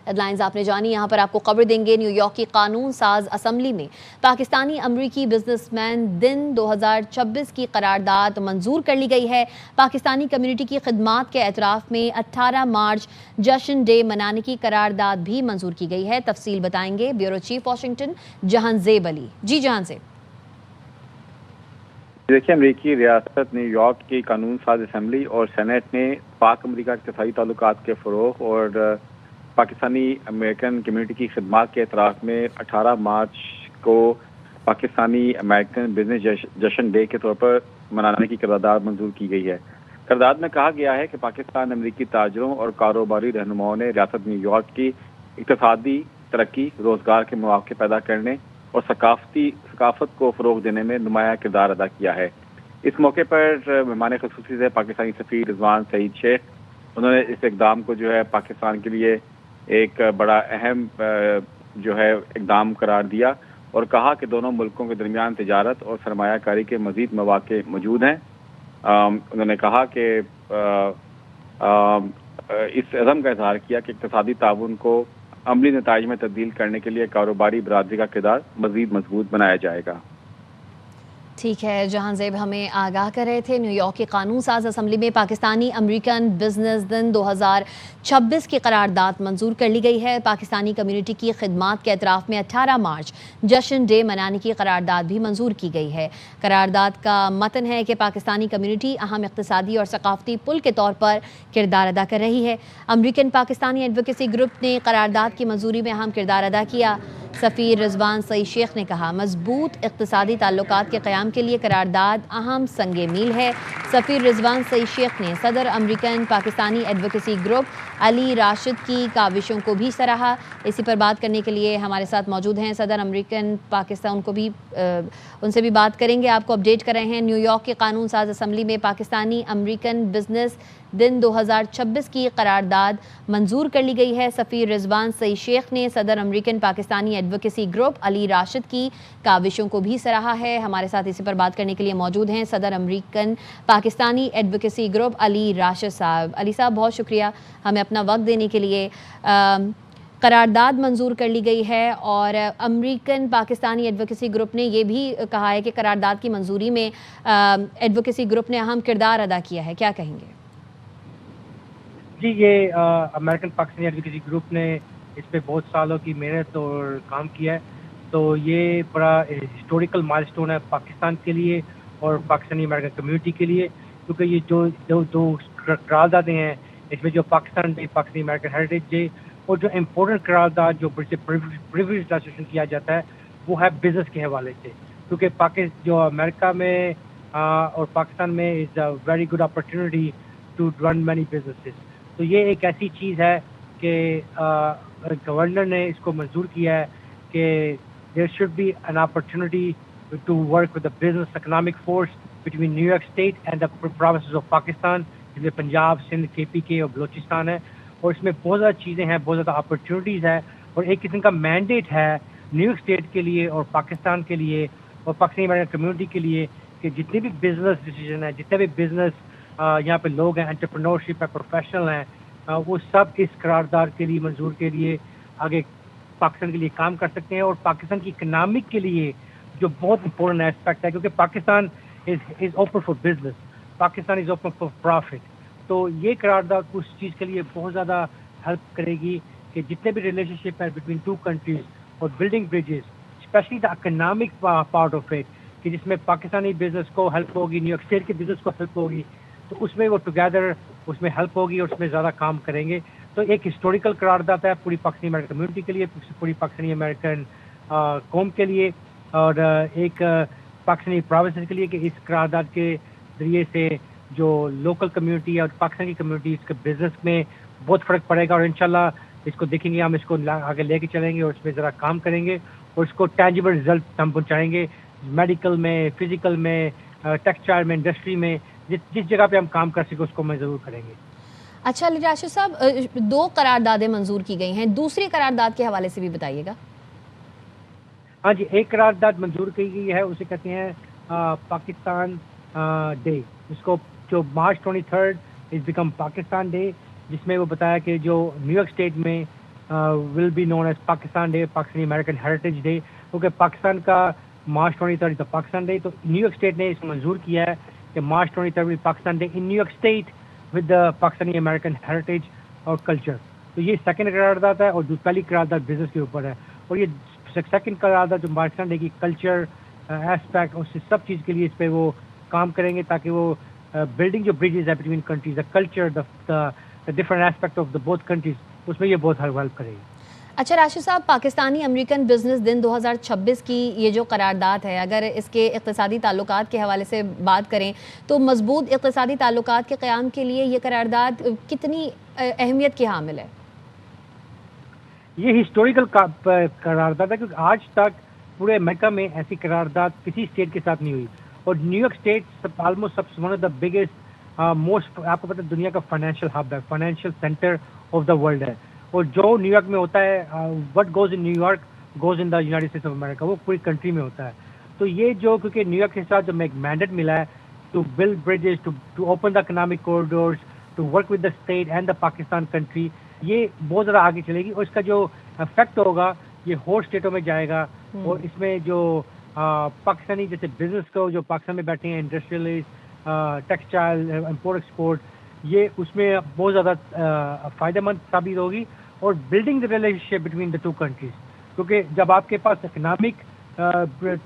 Headlines آپ نے جانی. یہاں پر آپ کو خبر دیں گے نیو یارک کی قانون ساز اسمبلی میں پاکستانی امریکی بزنس مین دن 2026 کی قرارداد منظور کر لی گئی ہے. پاکستانی کمیونٹی کی خدمات کے اعتراف میں 18 مارچ جشن ڈے منانے کی قرارداد بھی منظور کی گئی ہے. تفصیل بتائیں گے بیورو چیف واشنگٹن جہان زیب علی. جی جہان زیب. دیکھیے، امریکی ریاست نیو یارک کی قانون ساز اسمبلی اور سینٹ نے پاک امریکہ اقتصادی تعلقات کے فروغ اور پاکستانی امریکن کمیونٹی کی خدمات کے اعتراف میں 18 مارچ کو پاکستانی امریکن بزنس جشن ڈے کے طور پر منانے کی قرارداد منظور کی گئی ہے. قرارداد میں کہا گیا ہے کہ پاکستان امریکی تاجروں اور کاروباری رہنماؤں نے ریاست نیو یارک کی اقتصادی ترقی، روزگار کے مواقع پیدا کرنے اور ثقافت کو فروغ دینے میں نمایاں کردار ادا کیا ہے. اس موقع پر مہمان خصوصی سے پاکستانی سفیر رضوان سعید شیخ، انہوں نے اس اقدام کو جو ہے پاکستان کے لیے ایک بڑا اہم جو ہے اقدام قرار دیا اور کہا کہ دونوں ملکوں کے درمیان تجارت اور سرمایہ کاری کے مزید مواقع موجود ہیں. انہوں نے کہا کہ اس عزم کا اظہار کیا کہ اقتصادی تعاون کو عملی نتائج میں تبدیل کرنے کے لیے کاروباری برادری کا کردار مزید مضبوط بنایا جائے گا. ٹھیک ہے، جہاں زیب ہمیں آگاہ کر رہے تھے. نیو یارک کی قانون ساز اسمبلی میں پاکستانی امریکن بزنس دن 2026 کی قرارداد منظور کر لی گئی ہے. پاکستانی کمیونٹی کی خدمات کے اعتراف میں 18 مارچ جشن ڈے منانے کی قرارداد بھی منظور کی گئی ہے. قرارداد کا متن ہے کہ پاکستانی کمیونٹی اہم اقتصادی اور ثقافتی پل کے طور پر کردار ادا کر رہی ہے. امریکن پاکستانی ایڈوکیسی گروپ نے قرارداد کی منظوری میں اہم کردار ادا کیا. سفیر رضوان سعید شیخ نے کہا مضبوط اقتصادی تعلقات کے قیام کے لیے قرارداد اہم سنگ میل ہے. سفیر رضوان سعید شیخ نے صدر امریکن پاکستانی ایڈوکیسی گروپ علی راشد کی کاوشوں کو بھی سراہا. اسی پر بات کرنے کے لیے ہمارے ساتھ موجود ہیں صدر امریکن پاکستان، ان سے بھی بات کریں گے. آپ کو اپڈیٹ کر رہے ہیں نیو یارک کے قانون ساز اسمبلی میں پاکستانی امریکن بزنس دن 2026 کی قرارداد منظور کر لی گئی ہے. سفیر رضوان سعید شیخ نے صدر امریکن پاکستانی ایڈوکیسی گروپ علی راشد کی کاوشوں کو بھی سراہا ہے. ہمارے ساتھ اسی پر بات کرنے کے لیے موجود ہیں صدر امریکن پاکستانی ایڈوکیسی گروپ علی راشد صاحب. علی صاحب، بہت شکریہ ہمیں اپنا وقت دینے کے لیے. قرارداد منظور کر لی گئی ہے اور امریکن پاکستانی ایڈوکیسی گروپ نے یہ بھی کہا ہے کہ قرارداد کی منظوری میں ایڈوکیسی گروپ نے اہم کردار ادا کیا ہے. کیا کہیں گے؟ جی، یہ امریکن پاکستانی ایڈوکیسی گروپ نے اس پہ بہت سالوں کی محنت اور کام کیا ہے. تو یہ بڑا ہسٹوریکل مائل سٹون ہے پاکستان کے لیے اور پاکستانی امریکن کمیونٹی کے لیے، کیونکہ یہ جو قراردادیں ہیں اس میں جو Pakistan day, Pakistani American heritage day اور جو امپورٹنٹ قرارداد جو پریویلیج ٹرانزیکشن کیا جاتا ہے وہ ہے بزنس کے حوالے سے، کیونکہ جو امریکہ میں اور پاکستان میں is a very good opportunity to run many businesses. تو یہ ایک ایسی چیز ہے کہ گورنر نے اس کو منظور کیا ہے کہ there should be an opportunity to work with the business economic force between New York State and the provinces of Pakistan, جس میں پنجاب، سندھ، KPK اور بلوچستان ہے. اور اس میں بہت زیادہ چیزیں ہیں، بہت زیادہ اپرچونیٹیز ہے اور ایک قسم کا مینڈیٹ ہے نیو یارک اسٹیٹ کے لیے اور پاکستان کے لیے اور پاکستانی امریکن کمیونٹی کے لیے کہ جتنے بھی بزنس ڈیسیجن ہیں، جتنے بھی بزنس یہاں پہ لوگ ہیں، انٹرپرنورشپ ہے، پروفیشنل ہیں، وہ سب اس قرارداد کے لیے منظور کے لیے آگے پاکستان کے لیے کام کر سکتے ہیں. اور پاکستان کی اکنامک کے لیے جو بہت امپورٹنٹ ایسپیکٹ ہے، کیونکہ Pakistan is open for business, Pakistan is open for profit. تو یہ قرارداد اس چیز کے لیے بہت زیادہ ہیلپ کرے گی کہ جتنے بھی ریلیشن شپ ہیں بٹوین ٹو کنٹریز اور building bridges, especially the economic part of it, کہ جس میں پاکستانی بزنس کو ہیلپ ہوگی، نیو یارک اسٹیٹ کے بزنس کو ہیلپ ہوگی، تو اس میں وہ ٹوگیدر اس میں ہیلپ ہوگی اور اس میں زیادہ کام کریں گے. تو ایک ہسٹوریکل قرارداد ہے پوری پاکستانی امریکن کمیونٹی کے لیے، پوری پاکستانی امریکن قوم کے لیے اور ایک پاکستانی پروونسز کے لیے کہ اس قرارداد کے ذریعے سے جو لوکل کمیونٹی اور پاکستان کی کمیونٹی اس کے بزنس میں بہت فرق پڑے گا. اور انشاءاللہ اس کو دیکھیں گے، ہم اس کو آگے لے کے چلیں گے اور اس میں ذرا کام کریں گے اور اس کو ٹینجیبل رزلٹ ہم پہنچائیں گے، میڈیکل میں، فزیکل میں، ٹیکسٹائل میں، انڈسٹری میں، جس جگہ پہ ہم کام کر سکیں اس کو میں ضرور کریں گے. اچھا علی راشد صاحب، 2 قراردادیں منظور کی گئی ہیں، دوسری قرارداد کے حوالے سے بھی بتائیے گا. ہاں جی، ایک قرارداد منظور کی گئی ہے، اسے کہتے ہیں پاکستان ڈے، اس کو جو March 23 is become Pakistan day, جس میں وہ بتایا کہ جو نیو یارک اسٹیٹ میں will be known as Pakistan day, Pakistani American heritage day, کیونکہ پاکستان کا مارچ 23 تو پاکستان ڈے. تو نیو یارک اسٹیٹ نے اس کو منظور کیا ہے کہ March 23 Pakistan day in New York State with the Pakistani American heritage اور کلچر. تو یہ سیکنڈ قرارداد ہے, اور جو پہلی قرارداد بزنس کے اوپر ہے, اور یہ سیکنڈ قرارداد جو پاکستان ڈے کی کلچر ایسپیکٹ اور سب چیز کے لیے اس پہ وہ کام کریں گے, تاکہ وہ بلڈنگ جو بریجز ہے between countries, the culture, the different aspect of the both countries, اس میں یہ بہت ہیلپ کرے گی. اچھا راشد صاحب, پاکستانی امریکن بزنس دن 2026 کی یہ جو قرارداد ہے, اگر اس کے اقتصادی تعلقات کے حوالے سے بات کریں تو مضبوط اقتصادی تعلقات کے قیام کے لیے یہ قرارداد کتنی اہمیت کی حامل ہے؟ یہ ہسٹوریکل قرارداد ہے, کیونکہ آج تک پورے امریکہ میں ایسی قرارداد کسی اسٹیٹ کے ساتھ نہیں ہوئی. اور new York state almost one of the biggest most, آپ کو پتہ ہے دنیا کا فائنینشیل ہب ہے, financial centre of the world ہے. اور جو نیو یارک میں ہوتا ہے, what goes in New York goes in the United States of America, وہ پوری کنٹری میں ہوتا ہے. تو یہ جو کیونکہ نیو یارک کے ساتھ جو ایک مینڈیٹ ملا ہے to build bridges, to open the economic corridors, to work with the state and the Pakistan country, یہ بہت زیادہ آگے چلے گی. اور اس کا جو افیکٹ ہوگا یہ ہور اسٹیٹوں میں جائے گا. اور اس میں جو پاکستانی جیسے بزنس کو جو پاکستان میں بیٹھے ہیں, انڈسٹریلسٹ, ٹیکسٹائل, امپورٹ ایکسپورٹ, یہ اس میں بہت زیادہ فائدہ مند ثابت ہوگی. اور building the relation ship between the two countries, کیونکہ جب آپ کے پاس اکنامک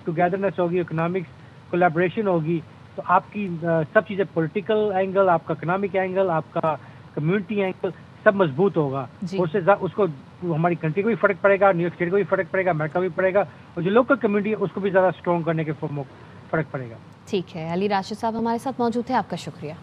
ٹوگیدرنیس ہوگی, اکنامک کولیبریشن ہوگی, تو آپ کی سب چیزیں, پولیٹیکل اینگل, آپ کا اکنامک اینگل, آپ کا کمیونٹی اینگل, سب مضبوط ہوگا. اس کو ہماری کنٹری کو بھی فرق پڑے گا, نیو یارک اسٹیٹ کو بھی فرق پڑے گا, امریکہ بھی پڑے گا, اور جو لوکل کمیونٹی ہے اس کو بھی زیادہ اسٹرانگ کرنے کے فرق پڑے گا. ٹھیک ہے, علی راشد صاحب ہمارے ساتھ موجود تھے, آپ کا شکریہ.